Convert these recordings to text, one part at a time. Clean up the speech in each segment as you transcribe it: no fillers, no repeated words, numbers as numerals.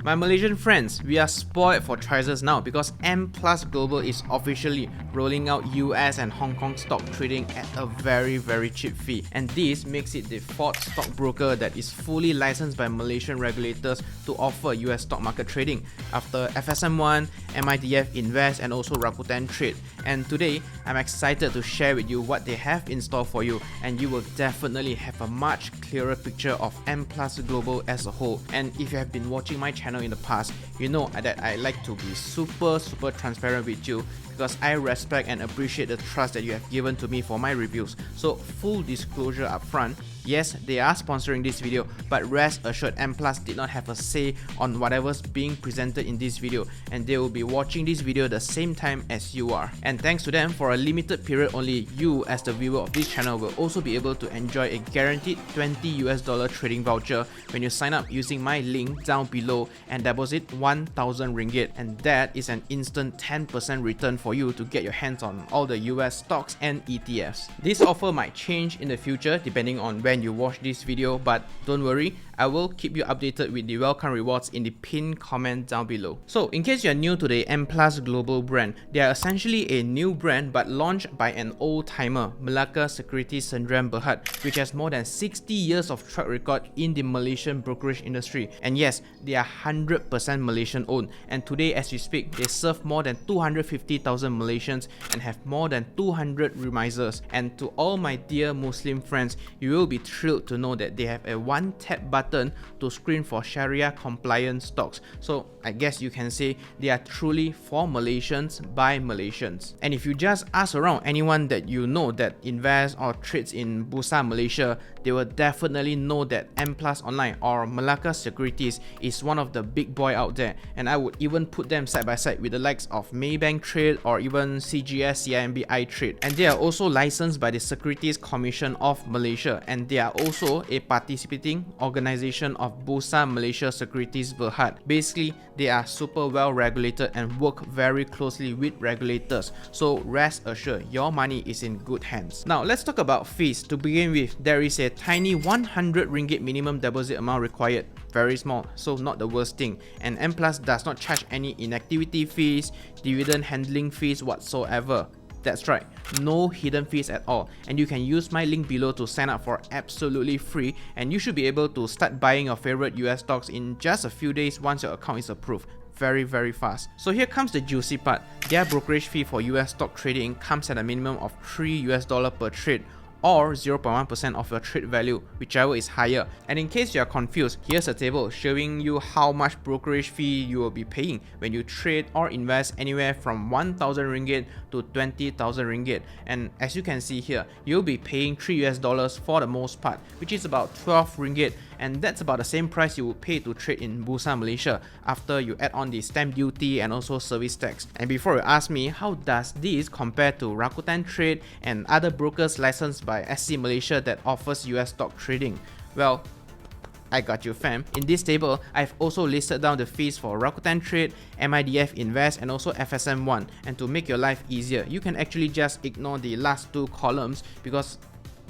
My Malaysian friends, we are spoiled for choices now because M+Global is officially rolling out US and Hong Kong stock trading at a very cheap fee, and this makes it the fourth stockbroker that is fully licensed by Malaysian regulators to offer US stock market trading after FSM1, MIDF Invest and also Rakuten Trade. And today, I'm excited to share with you what they have in store for you, and you will definitely have a much clearer picture of M+Global as a whole. And if you have been watching my channel in the past, you know that I like to be super transparent with you because I respect and appreciate the trust that you have given to me for my reviews. So full disclosure up front, yes, they are sponsoring this video, but rest assured M+ did not have a say on whatever's being presented in this video, and they will be watching this video the same time as you are. And thanks to them, for a limited period only, you as the viewer of this channel will also be able to enjoy a guaranteed $20 trading voucher when you sign up using my link down below and deposit 1,000 ringgit, and that is an instant 10% return for you to get your hands on all the US stocks and ETFs. This offer might change in the future depending on when you watch this video, but don't worry, I will keep you updated with the welcome rewards in the pinned comment down below. So in case you are new to the M+Global brand, they are essentially a new brand but launched by an old timer, Malacca Securities Sdn Bhd, which has more than 60 years of track record in the Malaysian brokerage industry. And yes, they are 100% Malaysian owned, and today as we speak, they serve more than 250,000 Malaysians and have more than 200 remisers. And to all my dear Muslim friends, you will be thrilled to know that they have a one tap button to screen for Sharia compliant stocks. So I guess you can say they are truly for Malaysians by Malaysians. And if you just ask around anyone that you know that invests or trades in Bursa Malaysia, they will definitely know that M+online or Malacca Securities is one of the big boy out there, and I would even put them side by side with the likes of Maybank Trade or even CGS CIMB Trade. And they are also licensed by the Securities Commission of Malaysia, and they are also a participating organization of Bursa Malaysia Securities Bhd. Basically, they are super well regulated and work very closely with regulators, so rest assured your money is in good hands. Now let's talk about fees. To begin with, there is a tiny 100 ringgit minimum deposit amount required. Very small, so not the worst thing. And M+ does not charge any inactivity fees, dividend handling fees whatsoever. That's right, no hidden fees at all, and you can use my link below to sign up for absolutely free, and you should be able to start buying your favorite US stocks in just a few days once your account is approved. Very fast. So here comes the juicy part. Their brokerage fee for US stock trading comes at a minimum of $3 per trade, or 0.1% of your trade value, whichever is higher. And in case you are confused, here's a table showing you how much brokerage fee you will be paying when you trade or invest anywhere from 1,000 ringgit to 20,000 ringgit. And as you can see here, you'll be paying $3 for the most part, which is about 12 ringgit, and that's about the same price you would pay to trade in Bursa Malaysia after you add on the stamp duty and also service tax. And before you ask me how does this compare to Rakuten Trade and other brokers licensed by SC Malaysia that offers US stock trading, well, I got you fam. In this table, I've also listed down the fees for Rakuten Trade, MIDF Invest and also FSM1, and to make your life easier, you can actually just ignore the last two columns because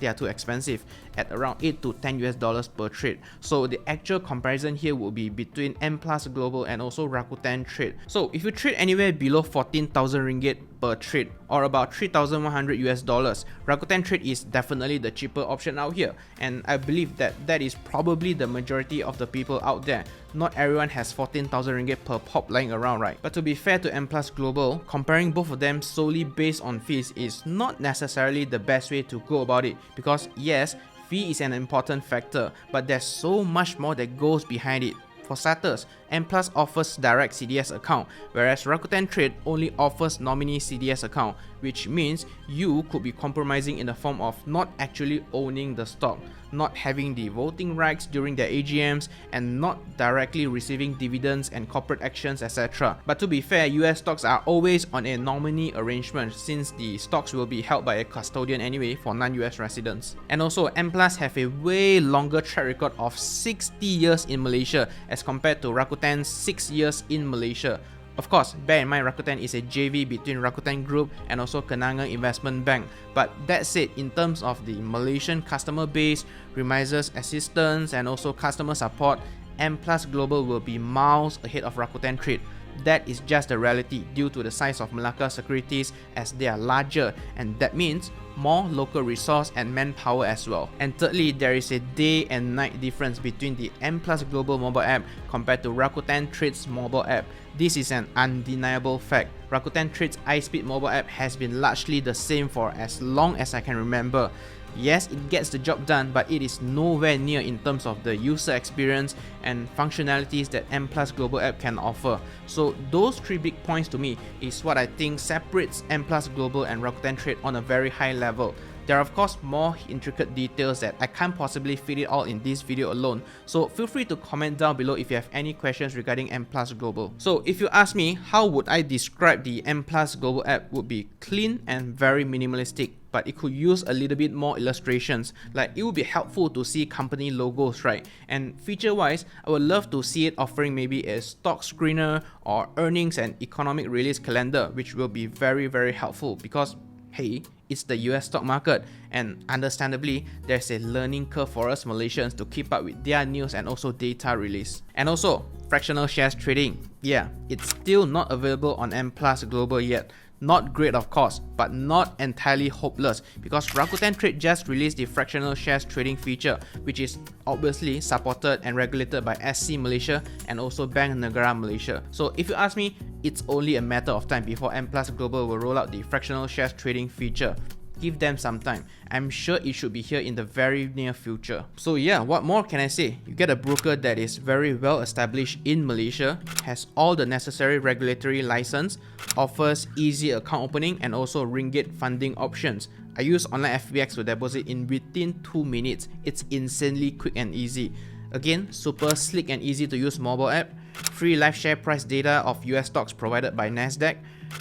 they are too expensive at around $8 to $10 per trade. So the actual comparison here will be between M+Global and also Rakuten Trade. So if you trade anywhere below 14,000 ringgit per trade or about $3,100, Rakuten Trade is definitely the cheaper option out here, and I believe that that is probably the majority of the people out there. Not everyone has 14,000 ringgit per pop lying around, right? But to be fair to M+Global, comparing both of them solely based on fees is not necessarily the best way to go about it, because yes, fee is an important factor, but there's so much more that goes behind it. For starters, M+ offers direct CDS account, whereas Rakuten Trade only offers nominee CDS account, which means you could be compromising in the form of not actually owning the stock, not having the voting rights during their AGMs, and not directly receiving dividends and corporate actions, etc. But to be fair, US stocks are always on a nominee arrangement since the stocks will be held by a custodian anyway for non-US residents. And also, M+ have a way longer track record of 60 years in Malaysia as compared to Rakuten's 6 years in Malaysia. Of course, bear in mind Rakuten is a JV between Rakuten Group and also Kenanga Investment Bank. But that said, in terms of the Malaysian customer base, remisers assistance and also customer support, M+Global will be miles ahead of Rakuten Trade. That is just the reality due to the size of Malacca Securities, as they are larger, and that means more local resource and manpower as well. And thirdly, there is a day and night difference between the M+Global mobile app compared to Rakuten Trade's mobile app. This is an undeniable fact. Rakuten Trade's iSpeed mobile app has been largely the same for as long as I can remember. Yes, it gets the job done, but it is nowhere near in terms of the user experience and functionalities that M+Global app can offer. So those three big points to me is what I think separates M+Global and Rakuten Trade on a very high level. There are of course more intricate details that I can't possibly fit it all in this video alone, so feel free to comment down below if you have any questions regarding M+Global. So if you ask me, how would I describe the M+Global app, would be clean and very minimalistic, but it could use a little bit more illustrations. Like, it would be helpful to see company logos, right? And feature wise, I would love to see it offering maybe a stock screener or earnings and economic release calendar, which will be very helpful because hey, it's the US stock market, and understandably, there's a learning curve for us Malaysians to keep up with their news and also data release. And also, fractional shares trading. Yeah, it's still not available on M+Global yet. Not great of course, but not entirely hopeless, because Rakuten Trade just released the fractional shares trading feature, which is obviously supported and regulated by SC Malaysia and also Bank Negara Malaysia. So if you ask me, it's only a matter of time before M+Global will roll out the fractional shares trading feature. Give them some time. I'm sure it should be here in the very near future. So yeah, what more can I say? You get a broker that is very well established in Malaysia, has all the necessary regulatory license, offers easy account opening and also ringgit funding options. I use online FBX to deposit in within 2 minutes. It's insanely quick and easy. Again, super slick and easy to use mobile app, free live share price data of US stocks provided by Nasdaq,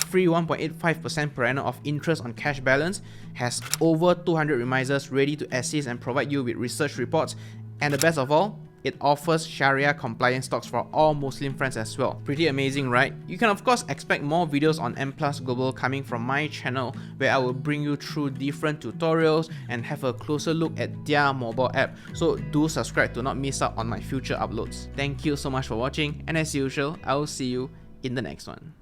free 1.85% per annum of interest on cash balance, has over 200 reminders ready to assist and provide you with research reports, and the best of all, it offers Sharia compliant stocks for all Muslim friends as well. Pretty amazing, right? You can of course expect more videos on M+Global coming from my channel, where I will bring you through different tutorials and have a closer look at their mobile app. So do subscribe to not miss out on my future uploads. Thank you so much for watching, and as usual, I will see you in the next one.